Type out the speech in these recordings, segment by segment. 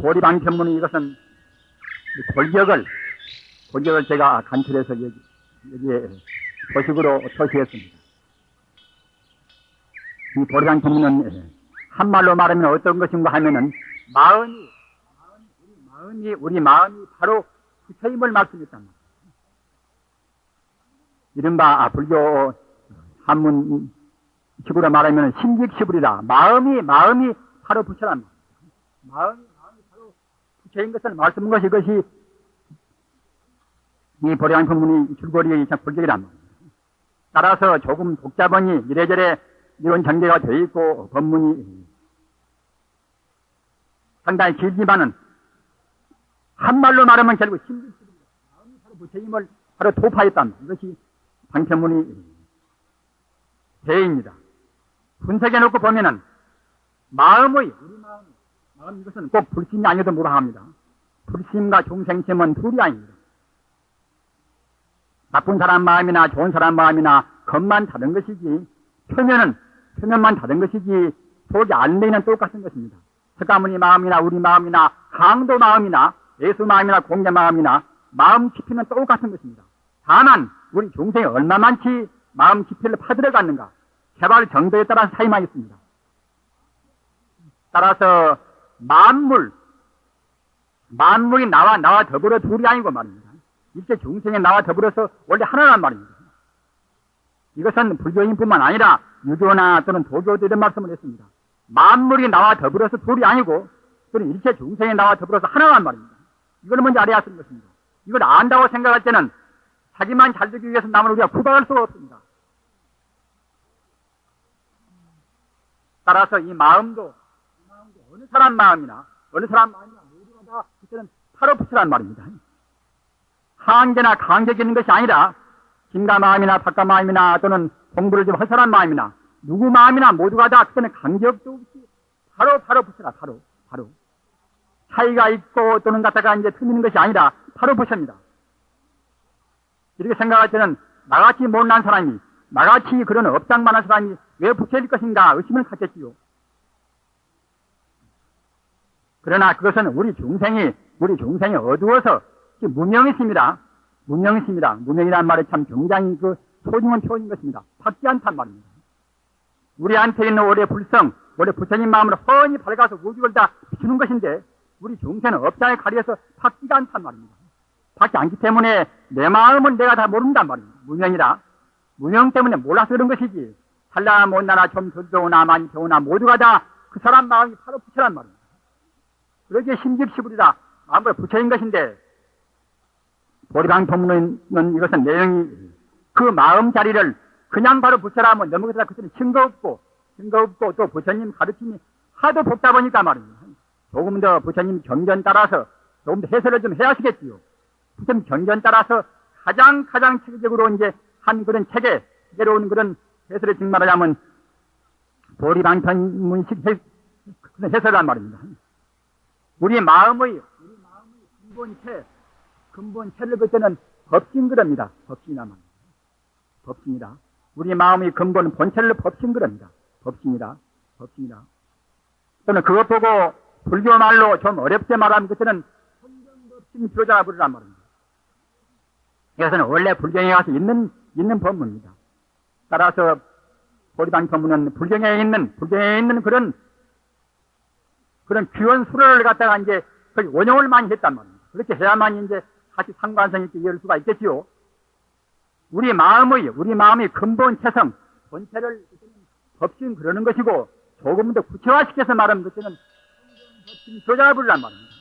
보리방편문의 이것은 골격을 제가 간추려서 여기에 도식으로 표시했습니다. 이 보리방편문은 한말로 말하면 어떤 것인가 하면은 우리 마음이 바로 부처임을 말씀했단 말이에요. 이른바 불교 한문식으로 말하면 심직시불이다. 마음이 바로 부처란 말이에요. 마음이 바로 부처인 것을 말씀한 것이 이것이 이 보리방편문의 줄거리의 골격이란 말이에요. 따라서 조금 복잡하니 이래저래 이런 전개가 되어 있고 법문이 상당히 길지만은 한말로 말하면 결국 심직시불이다. 마음이 바로 부처임을 바로 도파했단 말이에요. 이것이 방편문의 대입니다. 분석해 놓고 보면은 우리 마음 이것은 꼭 불심이 아니어도 무방합니다. 불심과 중생심은 둘이 아닙니다. 나쁜 사람 마음이나 좋은 사람 마음이나 겉만 다른 것이지 표면만 다른 것이지 속이 안내는 똑같은 것입니다. 석가모니 마음이나 우리 마음이나 강도 마음이나 예수 마음이나 공자 마음이나 마음 깊이는 똑같은 것입니다. 다만 우리 중생이 얼마만치 마음 깊이를 파들어갔는가 개발 정도에 따라서 차이만 있습니다. 따라서 만물이 나와 더불어 둘이 아니고 말입니다. 일체 중생이 나와 더불어서 원래 하나란 말입니다. 이것은 불교인뿐만 아니라 유교나 또는 도교도 이런 말씀을 했습니다. 만물이 나와 더불어서 둘이 아니고 또는 일체 중생이 나와 더불어서 하나란 말입니다. 이걸 먼저 알아야 하는 것입니다. 이걸 안다고 생각할 때는 자기만 잘 되기 위해서 남을 우리가 구박할 수가 없습니다. 따라서 이 마음도 어느 사람 마음이나 모두가 다 그때는 파로푸스란 말입니다. 한계나 간격이 있는 것이 아니라 진가 마음이나 박가 마음이나 또는 공부를 좀 할 사람 마음이나 누구 마음이나 모두가 다 그때는 간격도 없이 바로 부처라. 바로 차이가 있고 또는 갖다가 이제 틀리는 것이 아니라 바로 부처입니다. 이렇게 생각할 때는 나같이 못난 사람이 나같이 그런 업장만한 사람이 왜 부처일 것인가 의심을 갖겠지요. 그러나 그것은 우리 중생이 어두워서 무명이십니다. 무명이란 말이 참 굉장히 소중한 표현인 것입니다. 밝지 않단 말입니다. 우리한테 있는 원래 부처님 마음으로 훤히 밝아서 우주를 다 비추는 것인데 우리 중생은 업장에 가려서 밝지가 않단 말입니다. 밝지 않기 때문에 내 마음은 내가 다 모른단 말입니다. 무명 때문에 몰라서 그런 것이지 잘나 못나나 좀 덜 좋으나 많이 좋으나 모두가 다 그 사람 마음이 바로 부처란 말입니다. 그러기에 심직시불이다. 아무래도 부처인 것인데 보리방편문은 이것은 내용이 그 마음 자리를 그냥 바로 부처라면 넘어가다 그때는 증거 없고 또 부처님 가르침이 하도 복잡하니까 말입니다. 조금 더 부처님 경전 따라서 조금 더 해설을 좀 해야 하시겠지요. 부처님 경전 따라서 가장 체계적으로 이제 한 그런 체계로 온 그런 해설을 정말하자면 보리방편문식 해설이란 말입니다. 우리 마음의 근본체를 그때는 법신그럽니다. 법신이다. 우리 마음의 근본 본체를 법신그럽니다. 법신이다. 또는 그것 보고 불교 말로 좀 어렵게 말하면 그때는 혼전법신 교자라 부르란 말입니다. 이것은 원래 불경에 가서 있는 법문입니다. 따라서 보리방편문은 불경에 있는 그런 귀한 수를 갖다가 이제 원용을 많이 했단 말입니다. 그렇게 해야만 이제 다시 상관성 있게 이해할 수가 있겠지요. 우리 마음의 근본체성, 본체를 법신 그러는 것이고 조금 더 구체화시켜서 말하면 그때는 법신 교자라 부르란 말입니다.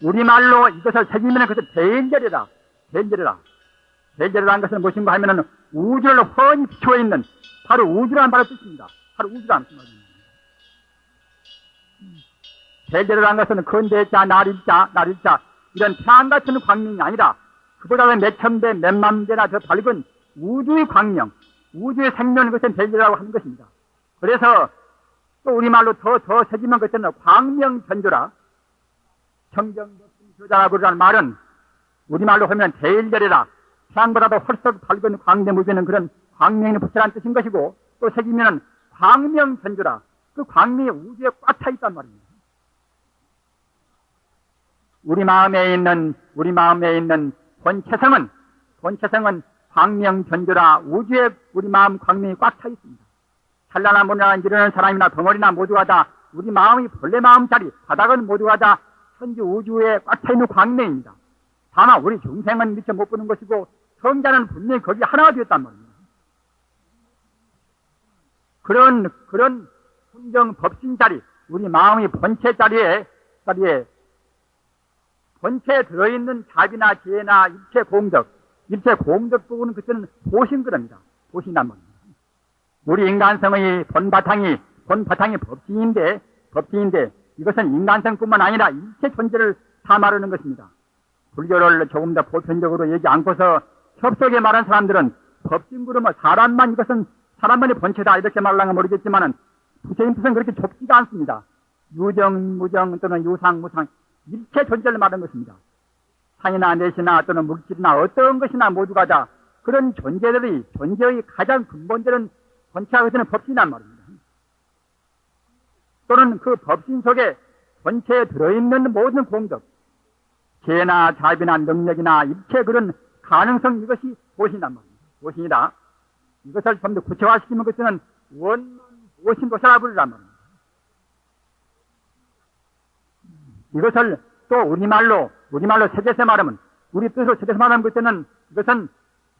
우리말로 이것을 새기면 그것은 대인절이다. 대인절이라는 것은 무엇인가 하면은 우주를 훤히 비추어 있는 바로 우주라는 말의 뜻입니다. 바로 우주라는 말입니다. 대인절이라는 것은 근대자, 날일자 이런 태양 같은 광명이 아니라 그보다 몇 천 배, 몇만 배나 더 밝은 우주의 광명, 우주의 생명 그것은 대인절이라고 하는 것입니다. 그래서 또 우리말로 더 새기면 그때는 광명전조라 정정법신교자라 그러라는 말은 우리말로 하면 대일절이라 태양보다도 훨씬 밝은 광대무비는 그런 광명의 부처라는 뜻인 것이고 또 새기면 광명전조라 그 광명이 우주에 꽉 차 있단 말입니다. 우리 마음에 있는 본체성은 광명전조라 우주에 우리 마음 광명이 꽉 차 있습니다. 찬란한 문화나 일어나는 사람이나 덩어리나 모두가 다 우리 마음이 본래 마음자리, 바닥은 모두가 다 천지 우주에 꽉 차 있는 광명입니다. 다만 우리 중생은 미처 못 보는 것이고 성자는 분명히 거기 하나가 되었단 말입니다. 그런 순정 법신 자리, 우리 마음의 본체 자리에 본체에 들어있는 자비나 지혜나 일체 공덕 부분은 그때는 보신그럽니다. 보신단 말입니다. 우리 인간성의 본바탕이 법신인데 이것은 인간성뿐만 아니라 일체 존재를 다 말하는 것입니다. 불교를 조금 더 보편적으로 얘기 않고서 협속에 말한 사람들은 법신 그러면 사람만의 본체다 이렇게 말하는 건 모르겠지만은 부처님 뜻은 그렇게 좁지가 않습니다. 유정, 무정 또는 유상, 무상 일체 존재를 말하는 것입니다. 산이나 내시나 또는 물질이나 어떤 것이나 모두가 다 그런 존재의 가장 근본되는 본체가 되는 법신이란 말입니다. 또는 그 법신 속에 본체에 들어있는 모든 공덕, 재나 자비나 능력이나 일체 그런 가능성 이것이 보신이란 말입니다. 보신이다. 이것을 좀 더 구체화시키면 그때는 원만 보신도사라 부르란 말입니다. 이것을 또 우리말로 세계에서 말하면, 우리 뜻으로 세계에서 말하면 그때는 이것은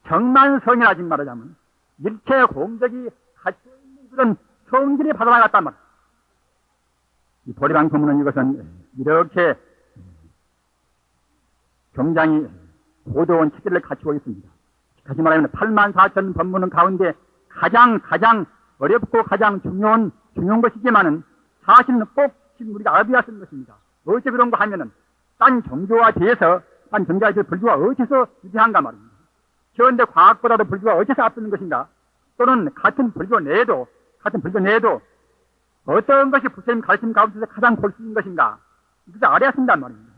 정만성이라 지금 말하자면 일체 공덕이 갖춰 있는 그런 성질이 받아나갔단 말이에요. 이 보리방품은 이것은 이렇게 굉장히 고도한 체계를 갖추고 있습니다. 다시 말하면 84,000 법문은 가운데 가장 어렵고 가장 중요한 것이지만은 사실은 꼭 지금 우리가 알아야 쓰는 것입니다. 어째 그런가 하면은 딴 종교와 대해서 불교가 어째서 유지한가 말입니다. 그런데 과학보다도 불교가 어째서 앞서는 것인가? 또는 같은 불교 내에도 어떤 것이 부처님 가르침 가운데서 가장 골수인 것인가? 이것을 알아야 쓴단 말입니다.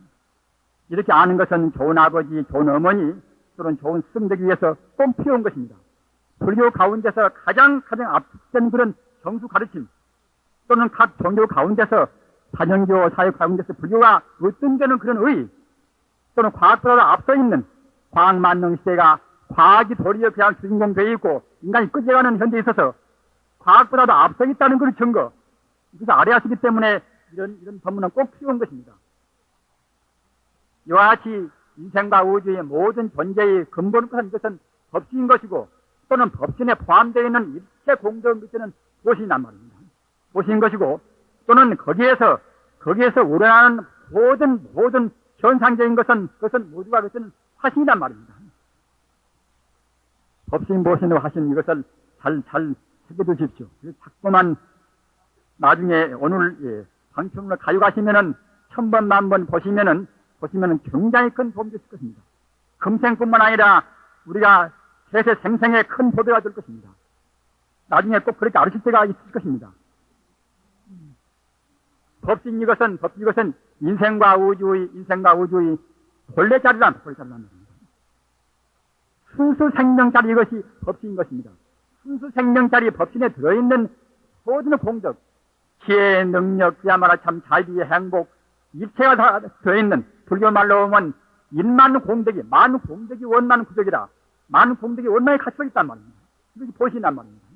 이렇게 아는 것은 좋은 아버지, 좋은 어머니, 또는 좋은 스승 되기 위해서 꼭 필요한 것입니다. 불교 가운데서 가장 앞선 그런 정수 가르침, 또는 각 종교 가운데서 사정교 사회 가운데서 불교가 어떤 데는 그런 의, 또는 과학보다 앞서 있는 과학 만능 시대가 과학이 도리어 그냥 주인공 되어 있고 인간이 끝내가는 현대에 있어서 과학보다도 앞서 있다는 그런 증거, 이것을 알아야 하기 때문에 이런 법문은 꼭 필요한 것입니다. 이와 같이 인생과 우주의 모든 존재의 근본은 이것은 법신인 것이고, 또는 법신에 포함되어 있는 일체 공덕 것은 보신이란 말입니다. 보신인 것이고, 또는 거기에서 우러나는 모든 현상적인 그것은 모두가 그것은 화신이란 말입니다. 법신, 보신으로 하신 이것을 잘 새겨두십시오. 자꾸만 나중에 오늘 방청으로 가져가시면은 1000번, 만번 보시면은 굉장히 큰 도움이 될 것입니다. 금생뿐만 아니라 우리가 세세 생생에 큰 보배가 될 것입니다. 나중에 꼭 그렇게 알으실 때가 있을 것입니다. 법신 이것은 인생과 우주의 본래 자리란 말입니다. 순수 생명자리 이것이 법신인 것입니다. 순수 생명자리 법신에 들어있는 모든 공덕, 지혜, 능력, 그야말로 참 자비의 행복, 일체가 다 들어있는, 불교 말로 하면 인만 공덕이, 만 공덕이 원만 구적이라, 만 공덕이 원만히 갖춰 있단 말입니다. 이것이 보신단 말입니다.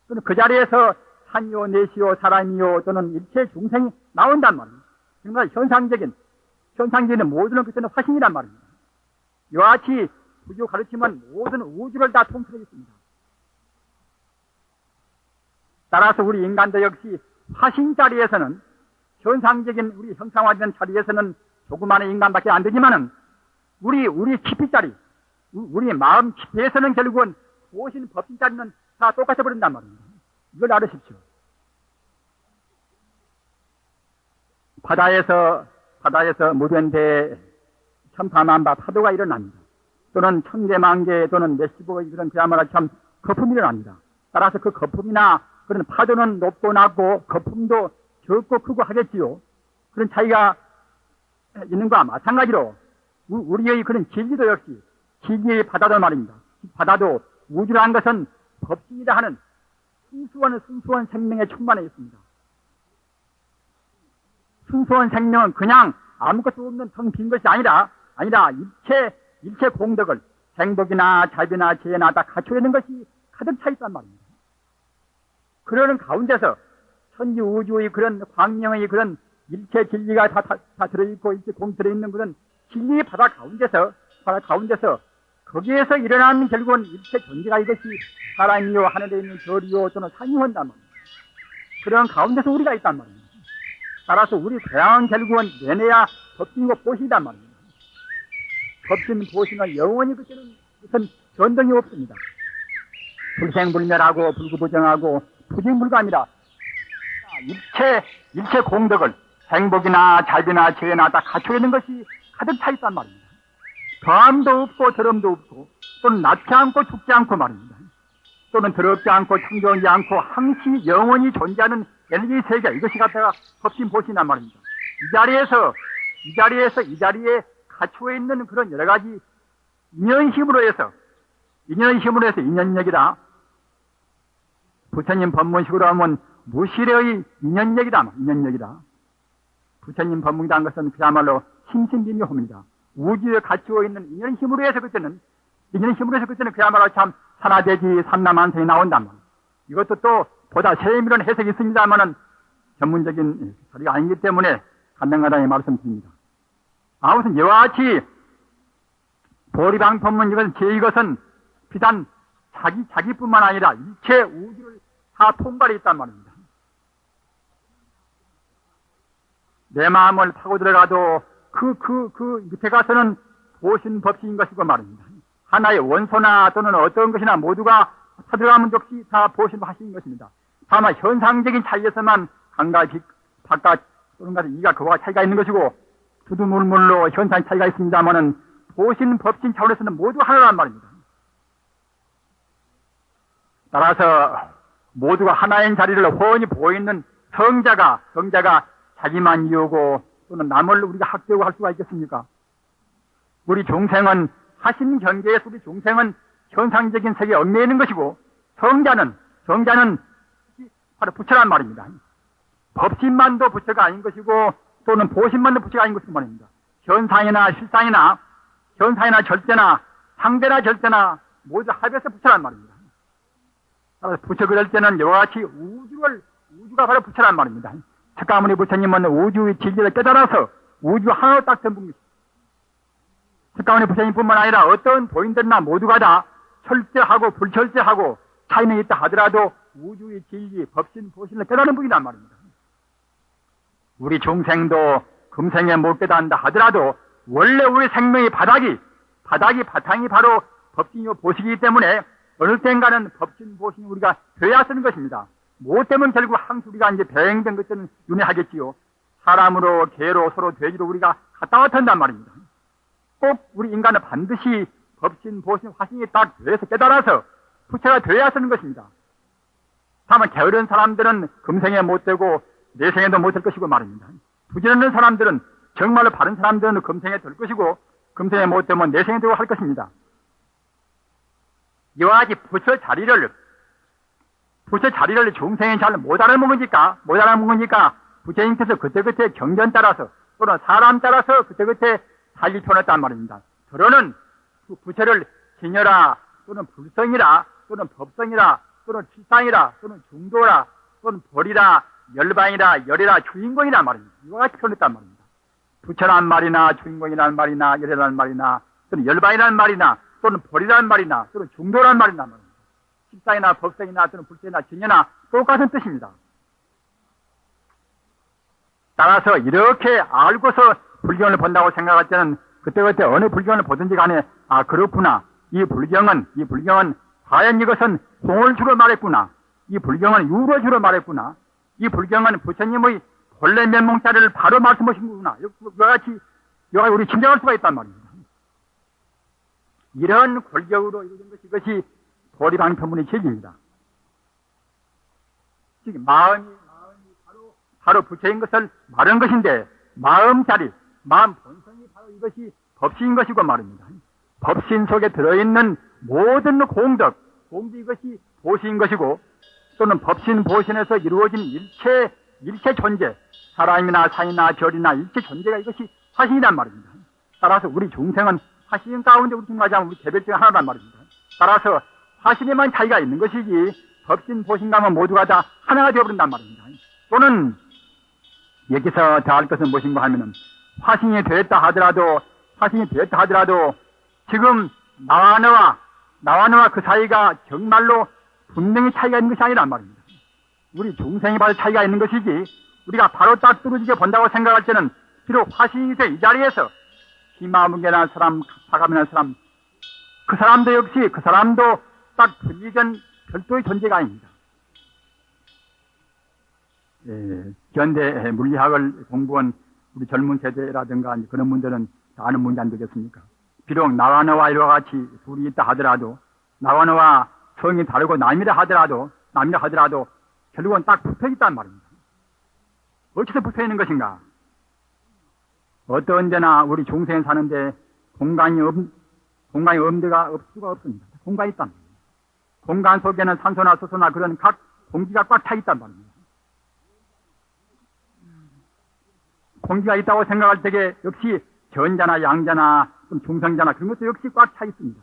또는 그 자리에서 산이요, 내시요, 사람이요, 또는 일체 중생이 나온단 말입니다. 정말 현상적인 모든 그때는 화신이란 말입니다. 이와 같이 불교 가르침은 모든 우주를 다 통틀어 있습니다. 따라서 우리 인간도 역시 화신 자리에서는, 현상적인 우리 형상화된 자리에서는 조그마한 인간밖에 안 되지만은 우리 깊이 자리, 우리 마음 깊이에서는 결국은 보신 법신 자리는 다 똑같아 버린단 말입니다. 이걸 알으십시오. 바다에서 무변대에 천파만파 파도가 일어납니다. 또는 천개만개 또는 몇십억의 그런 그야말로 참 거품이 일어납니다. 따라서 그 거품이나 그런 파도는 높고 낮고 거품도 적고 크고 하겠지요. 그런 차이가 있는 것과 마찬가지로 우리의 그런 진리도 역시 진리의 바다도 말입니다. 바다도 우주라는 것은 법신이라 하는 순수한 생명에 충만해 있습니다. 순수한 생명은 그냥 아무것도 없는 텅 빈 것이 아니라 일체 공덕을 행복이나 자비나 지혜나 다 갖춰 있는 것이 가득 차 있단 말입니다. 그러는 가운데서 천지 우주의 그런 광명의 그런 일체 진리가 다 들어있고 일체 공이 들어있는 그런 진리의 바다 가운데서 거기에서 일어나는 결국은 일체 존재가 이것이 사람이요 하늘에 있는 별이요 또는 산이요 한단 말입니다. 그런 가운데서 우리가 있단 말입니다. 따라서 우리 고향은 결국은 내내야 법신과 보시단 말입니다. 법신 보시는 영원히 그때는 무슨 변동이 없습니다. 불생불멸하고 불구부정하고 부징불감이라 일체 공덕을 행복이나 자비나 지혜나 다 갖춰 있는 것이 가득 차 있단 말입니다. 더함도 없고 더럼도 없고 또는 낮지 않고 죽지 않고 말입니다. 또는 더럽지 않고 청정하지 않고 항시 영원히 존재하는 에너지 세계 이것이 갖다가 법신 보시란 말입니다. 이 자리에 갖추어 있는 그런 여러 가지 인연힘으로 해서 인연력이다. 부처님 법문식으로 하면 무실의 인연력이다. 부처님 법문이라는 것은 그야말로 심신비묘합니다. 우주에 갖추어 있는 인연힘으로 해서 그때는 그야말로 참 산하대지 삼남한성이 나온단 말이에요. 이것도 또 보다 세밀한 해석이 있습니다만은 전문적인 소리가 아니기 때문에 간단하게 말씀드립니다. 아무튼 이와 같이 보리방법문 이것은 비단 자기뿐만 아니라 일체 우주를 다 통괄해 있단 말입니다. 내 마음을 파고 들어가도 그 밑에 가서는 보신법신인 것이고 말입니다. 하나의 원소나 또는 어떤 것이나 모두가 들어가면 역시 다 보신하신 것입니다. 다만 현상적인 차이에서만 강과 바깥 또는 이가 그와 차이가 있는 것이고 두두물물로 현상 차이가 있습니다만은 보신 법신 차원에서는 모두 하나란 말입니다. 따라서 모두가 하나인 자리를 훤히 보이는 성자가 자기만 이루고 또는 남을 우리가 학대하고 할 수가 있겠습니까? 우리 중생은 하신 경계에서 우리 중생은 현상적인 세계에 얽매여 있는 것이고 성자는 바로 부처란 말입니다. 법신만도 부처가 아닌 것이고 또는 보신만도 부처가 아닌 것이고 말입니다. 현상이나 실상이나 절대나 상대나 절대나 모두 합해서 부처란 말입니다. 따라서 부처 그럴 때는 이와 같이 우주가 바로 부처란 말입니다. 석가모니 부처님은 우주의 진리를 깨달아서 우주 하나로 딱 전부입니다. 석가모니 부처님뿐만 아니라 어떤 도인들이나 모두가 다 철저하고 불철저하고 차이는 있다 하더라도 우주의 진리, 법신, 보신을 깨달은 분이란 말입니다. 우리 중생도 금생에 못 깨닫는다 하더라도 원래 우리 생명의 바탕이 바로 법신이요 보시기 때문에 어느 때인가는 법신, 보신이 우리가 되어야 쓰는 것입니다. 뭐 때문에 결국 항상 우리가 이제 배행된 것들은 윤회하겠지요. 사람으로, 개로, 서로 돼지로 우리가 갔다 왔다 한단 말입니다. 꼭 우리 인간은 반드시 법신, 보신, 화신이 딱 돼서 깨달아서 부처가 되어야 쓰는 것입니다. 다만 게으른 사람들은 금생에 못 되고 내생에도 못 될 것이고 말입니다. 부지런한 사람들은 정말로 바른 사람들은 금생에 될 것이고 금생에 못 되면 내생에 되고 할 것입니다. 이와 같이 부처 자리를 중생이 잘 못 알아먹으니까 부처님께서 그때그때 경전 따라서 또는 사람 따라서 그때그때 살리 펴놨단 말입니다. 저러는 부처를 진여라 또는 불성이라 또는 법성이라 또는 칠상이라 또는 중도라 또는 벌이라 열반이라 열이라 주인공이란 말입니다. 이와 같이 표현했단 말입니다. 부처란 말이나 주인공이란 말이나 열이란 말이나 또는 열반이란 말이나 또는 벌이란 말이나 또는 중도란 말이나 말입니다. 칠상이나 법성이나 또는 불성이나 진여나 똑같은 뜻입니다. 따라서 이렇게 알고서 불경을 본다고 생각할 때는 그때그때 어느 불경을 보든지 간에 그렇구나. 이 불경은 과연 이것은 공을 주로 말했구나. 이 불경은 유로 주로 말했구나. 이 불경은 부처님의 본래 면목자리를 바로 말씀하신 거구나. 이와 같이 우리 짐작할 수가 있단 말입니다. 이런 골격으로 이루어진 것이 이것이 보리방편문의 진리입니다. 즉 마음이 바로 부처인 것을 말한 것인데 마음 본성이 바로 이것이 법신인 것이고 말입니다. 법신 속에 들어있는 모든 공덕 이것이 보신인 것이고 또는 법신 보신에서 이루어진 일체 존재 사람이나 산이나 절이나 일체 존재가 이것이 화신이란 말입니다. 따라서 우리 중생은 화신 가운데 우리 중하자면 우리 개별 중에 하나란 말입니다. 따라서 화신에만 차이가 있는 것이지 법신, 보신감은 모두가 다 하나가 되어버린단 말입니다. 또는 여기서 더 할 것은 무엇인가 하면은 화신이 되었다 하더라도 지금 나와 너와 그 사이가 정말로 분명히 차이가 있는 것이 아니란 말입니다. 우리 중생이 바로 차이가 있는 것이지 우리가 바로 딱 뚫어지게 본다고 생각할 때는 비록 화신이 있어 이 자리에서 희마무개라는 사람, 사감이라는 사람, 그 사람도 딱 분리된 별도의 존재가 아닙니다. 현대 물리학을 공부한 우리 젊은 세대라든가 그런 분들은 다 아는 문제 안 되겠습니까? 비록 나와 너와 이와 같이 둘이 있다 하더라도, 나와 너와 성이 다르고 남이라 하더라도 결국은 딱 붙어 있단 말입니다. 어디서 붙어 있는 것인가? 어떤 데나 우리 중생이 사는데 공간이 없는 데가 없을 수가 없습니다. 공간이 있단 말입니다. 공간 속에는 산소나 수소나 그런 각 공기가 꽉 차 있단 말입니다. 공기가 있다고 생각할 때에 역시 전자나 양자나 중성자나 그런 것도 역시 꽉 차 있습니다.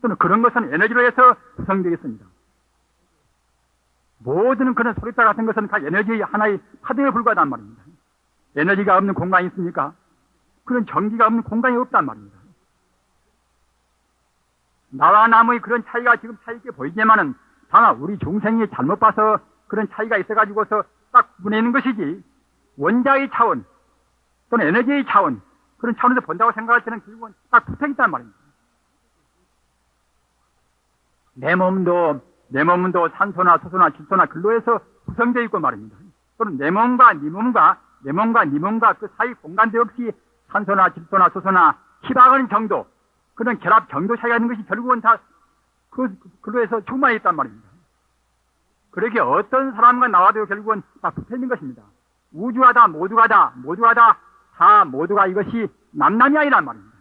또는 그런 것은 에너지로 해서 구성되어 있습니다. 모든 그런 소리타 같은 것은 다 에너지의 하나의 파동에 불과하단 말입니다. 에너지가 없는 공간이 있습니까? 그런 전기가 없는 공간이 없단 말입니다. 나와 남의 그런 차이가 지금 차이 있게 보이지만은 다만 우리 중생이 잘못 봐서 그런 차이가 있어가지고서 딱 구분해내는 것이지 원자의 차원 또는 에너지의 차원 그런 차원에서 본다고 생각할 때는 결국은 딱 붙어있단 말입니다. 내 몸도 산소나 수소나 질소나 근로에서 구성되어 있고 말입니다. 또는 내 몸과 네 몸과 그 사이 공간도 역시 산소나 질소나 수소나 희박한 정도 그런 결합 정도 차이가 있는 것이 결국은 다 그 근로에서 충만해 있단 말입니다. 그렇게 어떤 사람과 나와도 결국은 다 붙어 있는 것입니다. 우주가 다 모두가 이것이 남남이 아니란 말입니다.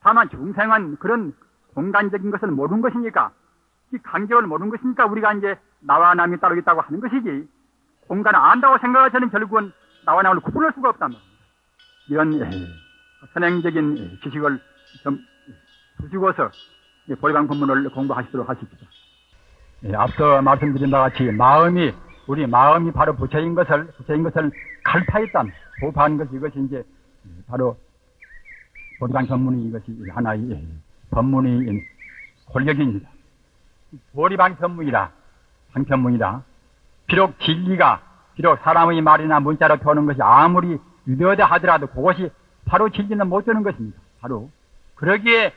다만 중생은 그런 공간적인 것을 모르는 것이니까 이 간격을 모르는 것이니까 우리가 이제 나와 남이 따로 있다고 하는 것이지 공간을 안다고 생각할 때는 결국은 나와 남을 구분할 수가 없단 말입니다. 이런 선행적인 지식을 좀 두시고서 보리방 법문을 공부하시도록 하십시오. 앞서 말씀드린 바와 같이 우리 마음이 바로 부처인 것을 갈파했단 도파하는 것이 이것이 이제 바로 보리방 법문이 이것이 하나의 법문의 권력입니다. 보리방 법문이라 비록 사람의 말이나 문자로 표하는 것이 아무리 유대하다 하더라도 그것이 바로 진리는 못 되는 것입니다. 바로 그러기에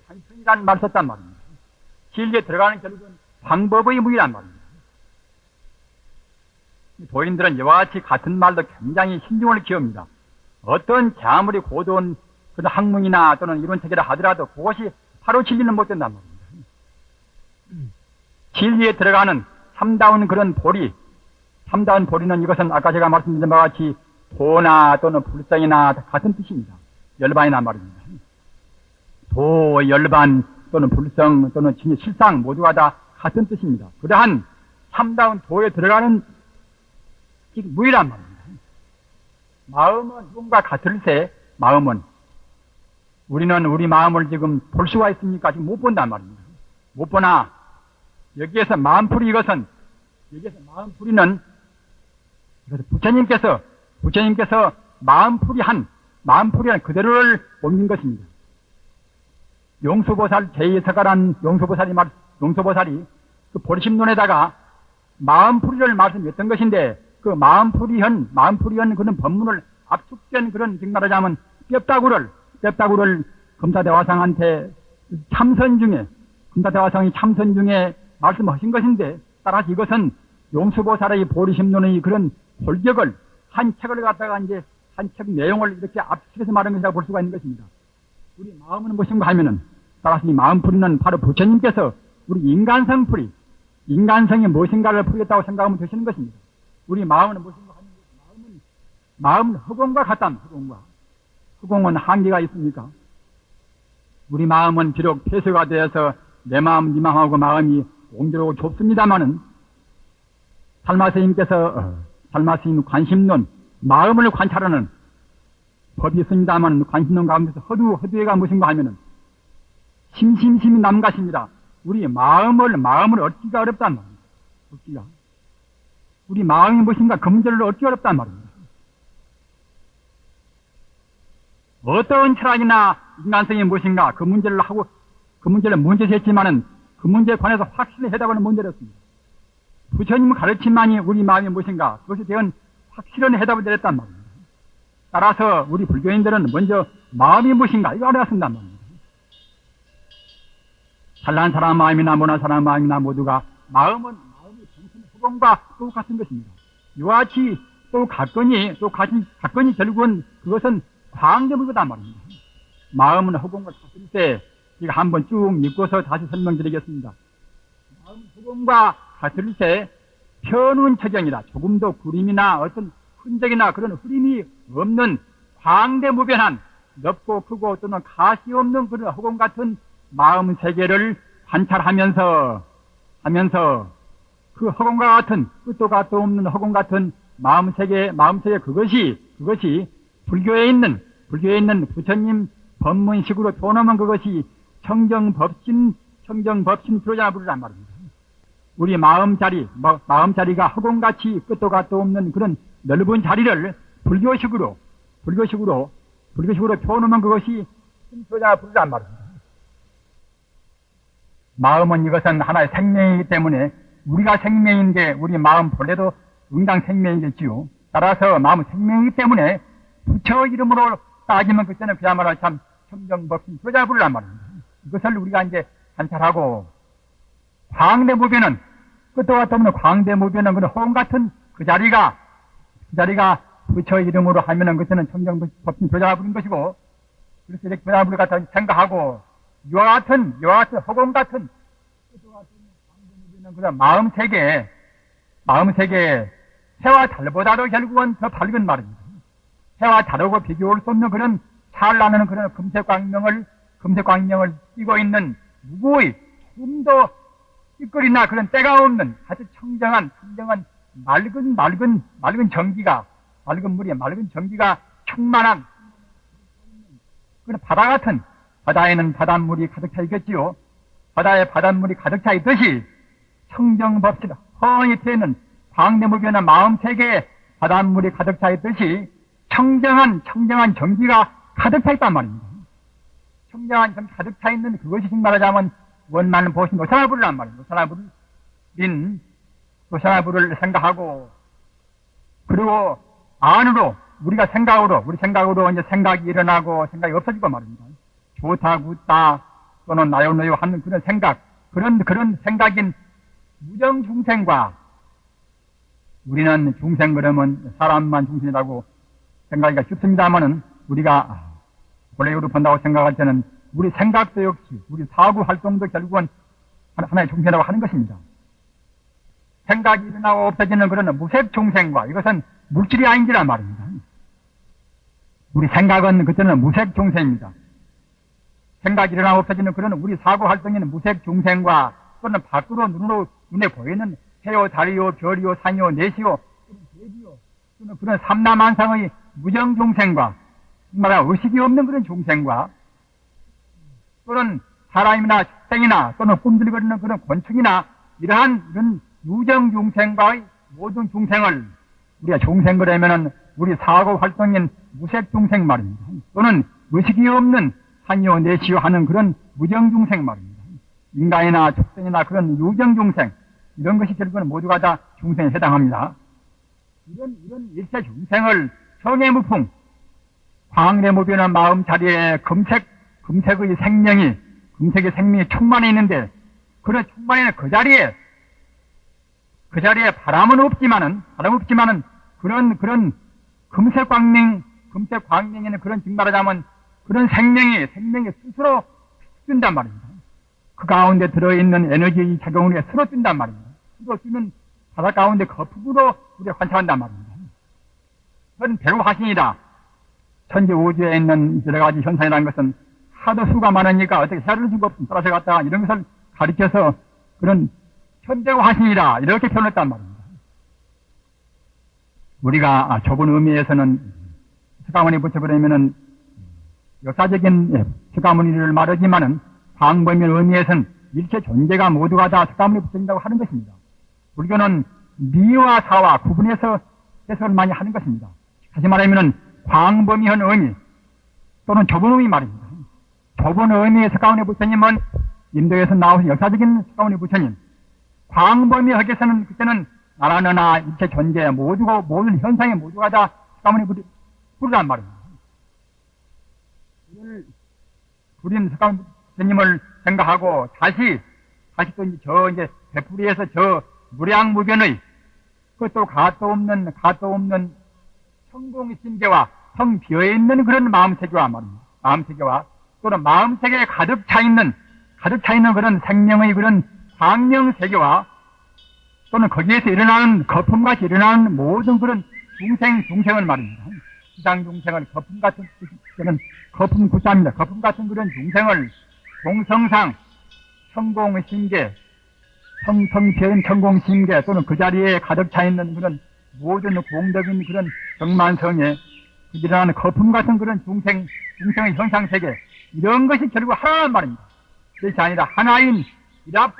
방편이라는 말을 썼단 말입니다. 진리에 들어가는 결국은 방법의 무이란 말입니다. 도인들은 이와 같이 같은 말도 굉장히 신중을 기합니다. 어떤 아무리 고도한 그런 학문이나 또는 이론책이라 하더라도 그것이 바로 진리는 못 된단 말입니다. 진리에 들어가는 참다운 그런 참다운 보리는 이것은 아까 제가 말씀드린 바와 같이 도나 또는 불성이나 같은 뜻입니다. 열반이란 말입니다. 도, 열반 또는 불성 또는 실상 모두가 다 같은 뜻입니다. 그러한 참다운 도에 들어가는 무이란 말입니다. 마음은 누군가 같을세 우리는 우리 마음을 지금 볼 수가 있습니까? 지금 못 본단 말입니다. 못 보나 여기에서 마음풀이는 부처님께서 마음풀이한 그대로를 옮긴 것입니다. 용수보살 제2서가란 용수보살이 그 보리심론에다가 마음풀이를 말씀했던 것인데 그 마음풀이한 그런 법문을 압축된 그런 말하자면 뼈다구를 금사대화상한테 금사대화상이 참선 중에 말씀하신 것인데 따라서 이것은 용수보살의 보리심론의 그런 골격을 한 책을 갖다가 이제 한 책 내용을 이렇게 압축해서 말한 것이라고 볼 수가 있는 것입니다. 우리 마음은 무엇인가 하면은 따라서 이 마음풀이는 바로 부처님께서 우리 인간성이 무엇인가를 풀겠다고 생각하면 되시는 것입니다. 우리 마음은 무엇인가 하는 마음은 허공과 같답니다. 허공은 한계가 있습니까? 우리 마음은 비록 폐쇄가 되어서 내 마음, 네 마음하고 마음이 공교롭고 좁습니다마는 살마스님께서 달마스인 관심론, 마음을 관찰하는 법이 있습니다만 관심론 가운데서 허두애가 무엇인가 하면은 심심심이 남가십니다. 우리 마음을 얻기가 어렵단 말입니다. 얻기가. 우리 마음이 무엇인가 그 문제를 얻기 어렵단 말입니다. 어떤 철학이나 인간성이 무엇인가 그 문제를 하고 그 문제를 문제했지만은 그 문제에 관해서 확실히 해답하는 문제였습니다. 부처님 가르침만이 우리 마음이 무엇인가 그것에 대한 확실한 해답을 내렸단 말입니다. 따라서 우리 불교인들은 먼저 마음이 무엇인가 이거 알아야 쓴단 말입니다. 잘난 사람 마음이나 못난 사람 마음이나 모두가 마음이 정신의 허공과 똑같은 것입니다. 이와 같이 또 가건이 결국은 그것은 광대물거단 말입니다. 마음은 허공과 같을 때 제가 한번 쭉 읽고서 다시 설명드리겠습니다. 마음은 허공과 같을 때 편운 처정이다. 조금도 구림이나 어떤 흔적이나 그런 흐림이 없는 광대무변한 넓고 크고 또는 가시 없는 그런 허공 같은 마음 세계를 관찰하면서 그 허공과 같은 끝도 갓도 없는 허공 같은 마음 세계 그것이 불교에 있는 부처님 법문식으로 표현하면 그것이 청정법신 프로자나 부르란 말입니다. 우리 마음자리가 허공같이 끝도 갓도 없는 그런 넓은 자리를 불교식으로 표현하면 그것이 프로자나 부르란 말입니다. 마음은 이것은 하나의 생명이기 때문에 우리가 생명인데 우리 마음 본래도 응당 생명이겠지요. 따라서 마음은 생명이기 때문에 부처 이름으로 따지면 그때는 그야말로 참 청정법신 프로자나 부르란 말입니다. 이것을 우리가 이제 관찰하고 광대무변은 끝도 갓도 없는 광대무변은 그런 호응 같은 그 자리가 부처 이름으로 하면은 그때는 청정법신 프로자나 부른 것이고 그래서 이렇게 프로자나 부를 갖다 생각하고 이와 같은 허공 같은 끝도 갓도 없는 광대무변은 그런 마음 세계 해와 달보다도 결국은 더 밝은 말입니다. 해와 달하고 비교할 수 없는 그런 찬란한 그런 금색광명을 띠고 있는 누구의 조금도 찌꺼리나 그런 때가 없는 아주 청정한 맑은 전기가 맑은 전기가 충만한 그런 바다 같은 바다에는 바닷물이 가득 차 있겠지요. 바다에 바닷물이 가득 차 있듯이 청정법신 허니 트이는 광대무변한 마음 세계에 바닷물이 가득 차 있듯이 청정한 전기가 가득 차 있단 말입니다. 청정한 전기 가득 차 있는 그것이 말하자면 원만한 보신 노사나부르란 말입니다. 노사나부를 생각하고 그리고 안으로 우리 생각으로 이제 생각이 일어나고 생각이 없어지고 말입니다. 좋다 굿다 또는 나요 너요 하는 그런 생각 그런 생각인 무정 중생과 우리는 중생 그러면 사람만 중생이라고 생각하기가 쉽습니다만은 우리가 본래로 본다고 생각할 때는 우리 생각도 역시 우리 사구 활동도 결국은 하나의 중생이라고 하는 것입니다. 생각이 일어나고 없어지는 그런 무색 중생과 이것은 물질이 아닌지란 말입니다. 우리 생각은 그때는 무색 중생입니다. 생각이 일어나고 없어지는 그런 우리 사구 활동에는 무색 중생과 또는 밖으로 눈에 보이는 해요, 달이요, 별이요, 산이요, 내시요, 또는 그런 삼라만상의 무정 중생과 말하 의식이 없는 그런 중생과 또는 사람이나 식생이나 또는 꿈들거리는 그런 곤충이나 이런 유정 중생과의 모든 중생을 우리가 중생 그러면은 우리 사고 활동인 무색 중생 말입니다. 또는 의식이 없는 산이요 내시요 하는 그런 무정 중생 말입니다. 인간이나畜생이나 그런 유정 중생 이런 것이 결국은 모두가 다 중생에 해당합니다. 이런 일체 중생을 정해무풍 광대무변한 마음 자리에 금색의 생명이 충만해 있는데 그런 충만해 있는 그 자리에 바람은 없지만은 그런 금색 광명에는 그런 즉 말하자면 그런 생명이 스스로 뜬단 말입니다. 그 가운데 들어있는 에너지 작용을 위해 스스로 뜬단 말입니다. 스스로 뜨는 바다 가운데 거품으로 우리가 관찰한단 말입니다. 그건 배우 화신이다. 천지 우주에 있는 여러 가지 현상이라는 것은 하도 수가 많으니까 어떻게 헤아릴 수가 없음 따라서 갔다 이런 것을 가르쳐서 그런 현대화 화신이다 이렇게 표현했단 말입니다. 우리가 좁은 의미에서는 석가모니 붙여버리면은 역사적인 석가모니를 말하지만은 광범위한 의미에서는 일체 존재가 모두가 다 석가모니 붙여진다고 하는 것입니다. 불교는 미와 사와 구분해서 해석을 많이 하는 것입니다. 다시 말하면은 광범위한 의미 또는 좁은 의미 말입니다. 좁은 의미의 석가모니 부처님은 인도에서 나오신 역사적인 석가모니 부처님, 광범위하게서는 그때는 나라나 일체 존재 모두가 모든 현상의 모두가 다 석가모니 부르란 말입니다. 부린 석가모니 부처님을 생각하고 다시 또 이제 베풀이에서 저 무량무변의 그것도 가도 없는 성공심계와 텅 비어있는 그런 마음세계와 말입니다. 마음세계와 또는 마음세계에 가득 차 있는 그런 생명의 그런 광명세계와 또는 거기에서 일어나는 거품같이 일어나는 모든 그런 중생을 말입니다. 지상중생을 거품같은 그런 거품 구자입니다. 거품같은 그런 중생을 동성상 성공심계 텅텅 비어있는 성공심계 또는 그 자리에 가득 차 있는 그런 모든 공덕인 그런 정만성에 일어나는 거품 같은 그런 중생의 현상세계 이런 것이 결국 하나란 말입니다. 그것이 아니라 하나인 일합성에서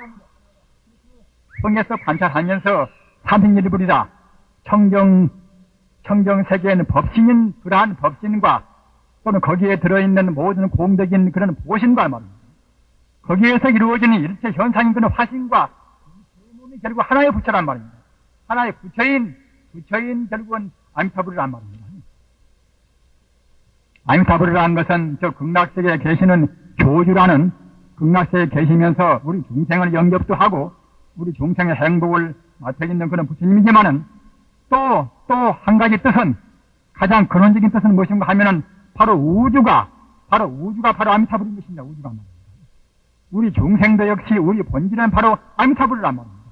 관찰하면서 삼신일불이다. 청정세계에는 법신인 그러한 법신과 또는 거기에 들어있는 모든 공덕인 그런 보신과 말입니다. 거기에서 이루어지는 일체 현상인 그런 화신과 몸이 결국 하나의 부처란 말입니다. 하나의 부처인 결국은 아미타불이란 말입니다. 아미타불이라는 것은 저 극락세계에 계시는 교주라는 극락세계에 계시면서 우리 중생을 영접도 하고 우리 중생의 행복을 맡아있는 그런 부처님이지만은 또 한 가지 뜻은 가장 근원적인 뜻은 무엇인가 하면은 바로 우주가 바로 아미타불인 것입니다. 우주가 말입니다. 우리 중생도 역시 우리 본질은 바로 아미타불이란 말입니다.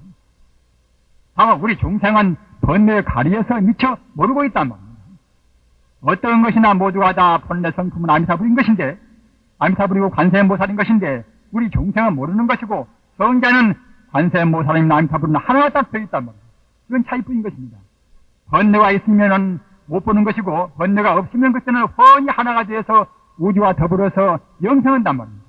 다만 우리 중생은 번뇌의 가리에서 미처 모르고 있단 말입니다. 어떤 것이나 모두가 다 본래 성품은 아미타불인 것인데 아미타불이고 관세음보살인 것인데 우리 중생은 모르는 것이고 성자는 관세음보살이나 아미타불은 하나가 딱 되어 있단 말입니다. 그건 차이뿐인 것입니다. 번뇌가 있으면은 못 보는 것이고 번뇌가 없으면 그때는 훤히 하나가 되어서 우주와 더불어서 영생한단 말입니다.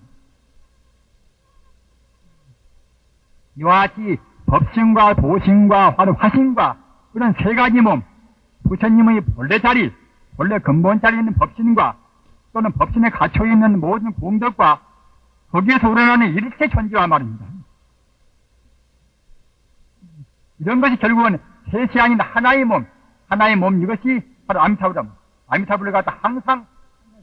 이와 같이 법신과 도신과 화신과 그런 세 가지 몸, 부처님의 본래 자리, 본래 근본 자리에 있는 법신과 또는 법신에 갇혀 있는 모든 공덕과 거기에서 우러나는 일체 존재와 말입니다. 이런 것이 결국은 셋이 아닌 하나의 몸 이것이 바로 아미타불이다. 아미타불을 갖다 항상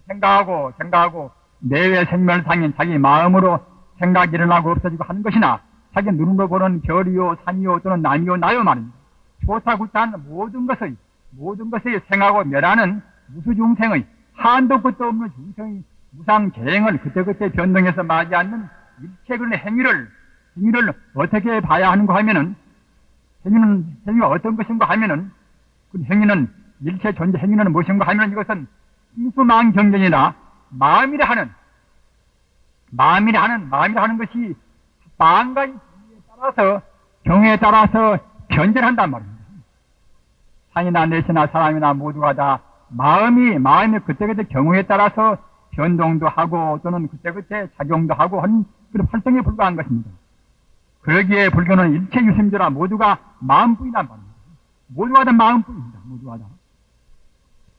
생각하고 내외 생멸상인 자기 마음으로 생각이 일어나고 없어지고 하는 것이나 자기 눈으로 보는 별이요 산이요 또는 남이요 나요 말입니다. 좋다 굿다 하는 모든 것의 생하고 멸하는 무수중생의 한도 끝도 없는 중생의 무상재행을 그때그때 변동해서 맞이하는 일체 그런 행위를 어떻게 봐야 하는가 하면은 행위가 어떤 것인가 하면은 그 행위는 일체 존재 행위는 무엇인가 하면은 이것은 심수망경전이나 마음이라 하는 것이 만가지 경우에 따라서 변절한단 말입니다. 산이나 내시나 사람이나 모두가 다 마음이 그때그때 경우에 따라서 변동도 하고 또는 그때그때 작용도 하고 하는 그런 활동에 불과한 것입니다. 그러기에 불교는 일체 유심조라 모두가 마음뿐이란 말입니다. 모두가 다 마음뿐입니다. 모두가 다.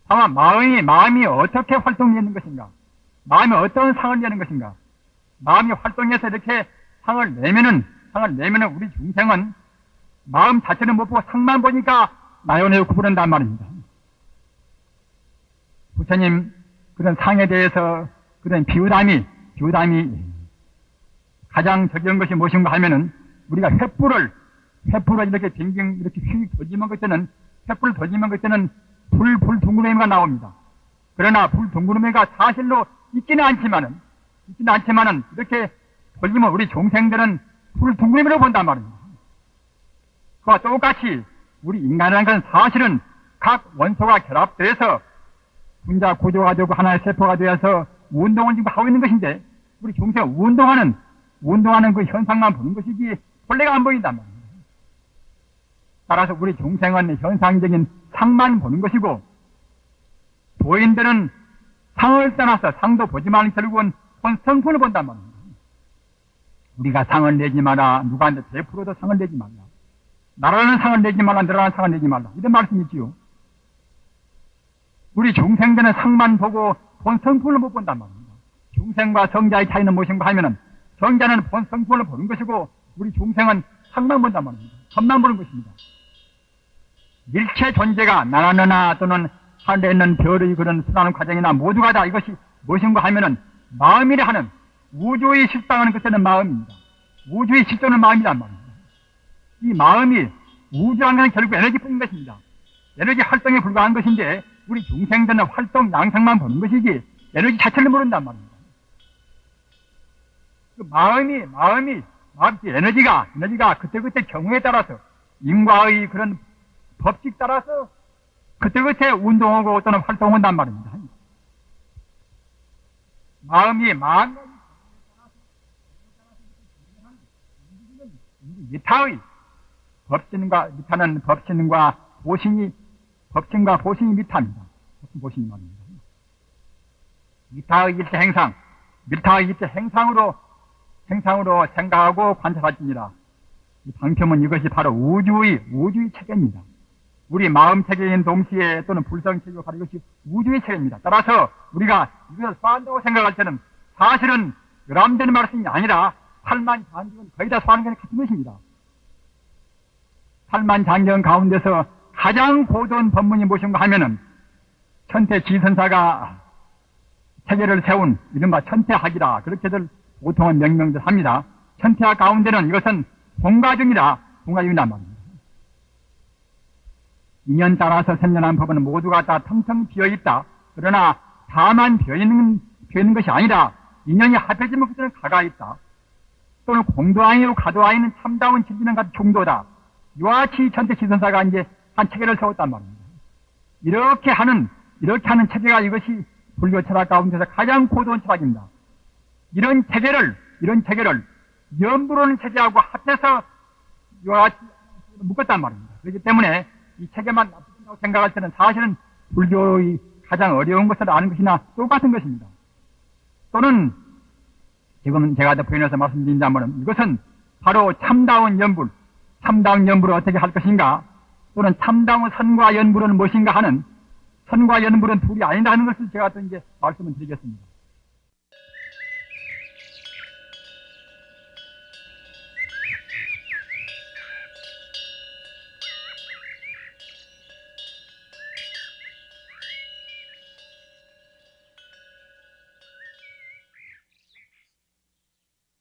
다만 마음이 어떻게 활동되는 것인가? 마음이 어떤 상을 내는 것인가? 마음이 활동해서 이렇게 상을 내면은 우리 중생은 마음 자체는 못 보고 상만 보니까 나연에 구분한단 말입니다. 부처님 그런 상에 대해서 그런 비유담이 가장 적용한 것이 무엇인가 하면은 우리가 횃불을 이렇게 빙빙 이렇게 휙 돌리면 그때는 횃불을 돌리면 그때는 불 둥그러미가 나옵니다. 그러나 불 둥그러미가 사실로 있지는 않지만은 이렇게 돌리면 우리 중생들은 불 둥그러미로 본단 말입니다. 그와 똑같이 우리 인간이라는 것은 사실은 각 원소가 결합돼서 분자 구조가 되고 하나의 세포가 되어서 운동을 지금 하고 있는 것인데 우리 중생은 운동하는 그 현상만 보는 것이지 본래가 안 보인단 말입니다. 따라서 우리 중생은 현상적인 상만 보는 것이고, 도인들은 상을 떠나서 상도 보지만 결국은 본 성품을 본단 말입니다. 우리가 상을 내지 마라. 누구한테 베풀어도 상을 내지 말라. 나라는 상을 내지 말라. 너라는 상을 내지 말라. 이런 말씀이지요. 우리 중생들은 상만 보고 본 성품을 못 본단 말입니다. 중생과 성자의 차이는 무엇인가 하면은 성자는 본 성품을 보는 것이고 우리 중생은 상만 본단 말입니다. 겉만 보는 것입니다. 일체 존재가 나나 너나 또는 하늘에 있는 별의 그런 수많은 과정이나 모두가 다 이것이 무엇인가 하면은 마음이라 하는 우주의 실상하는 것에는 마음입니다. 우주의 실존은 마음이란 말입니다. 이 마음이 우주라는 것은 결국 에너지뿐인 것입니다. 에너지 활동에 불과한 것인데 우리 중생들은 활동 양상만 보는 것이지 에너지 자체를 모른단 말입니다. 그 마음이 에너지가 그때그때 경우에 따라서 인과의 그런 법칙 따라서 그때그때 운동하고 또는 활동한단 말입니다. 마음이 미타의 법신과 보신이 미타입니다. 보신이 말입니다. 미타의 일체 행상, 미타의 일체 행상으로 생각하고 관찰할지니라. 이 방편은 이것이 바로 우주의 체계입니다. 우리 마음 체계인 동시에 또는 불성 체계가 바로 이것이 우주의 체계입니다. 따라서 우리가 이것을 소화한다고 생각할 때는 사실은 여러분들의 말씀이 아니라 팔만장경은 거의 다 소화하는 것이 같은 것입니다. 팔만장경 가운데서 가장 고도한 법문이 무엇인가 하면은 천태지선사가 체계를 세운 이른바 천태학이라 그렇게들 보통은 명명들 합니다. 천태학 가운데는 이것은 공가중이란 말입니다. 인연 따라서 생겨난 법은 모두가 다 텅텅 비어있다. 그러나 다만 비어있는 것이 아니라 인연이 합해지면 그때는 가가 있다. 또는 공도아니요 가도아니는 참다운 진리는 같은 중도다. 이와 같이 천태지선사가 이제 한 체계를 세웠단 말입니다. 이렇게 하는 체계가 이것이 불교 철학 가운데서 가장 고도한 철학입니다. 이런 체계를 연부로는 체계하고 합해서 이와 같이 묶었단 말입니다. 그렇기 때문에 이 체계만 나쁘다고 생각할 때는 사실은 불교의 가장 어려운 것을 아는 것이나 똑같은 것입니다. 또는 지금 제가 더 부연해서 말씀드린다면 이것은 바로 참다운 연불을 어떻게 할 것인가, 또는 참다운 선과 연불은 무엇인가 하는, 선과 연불은 둘이 아니다 하는 것을 제가 또 이제 말씀을 드리겠습니다.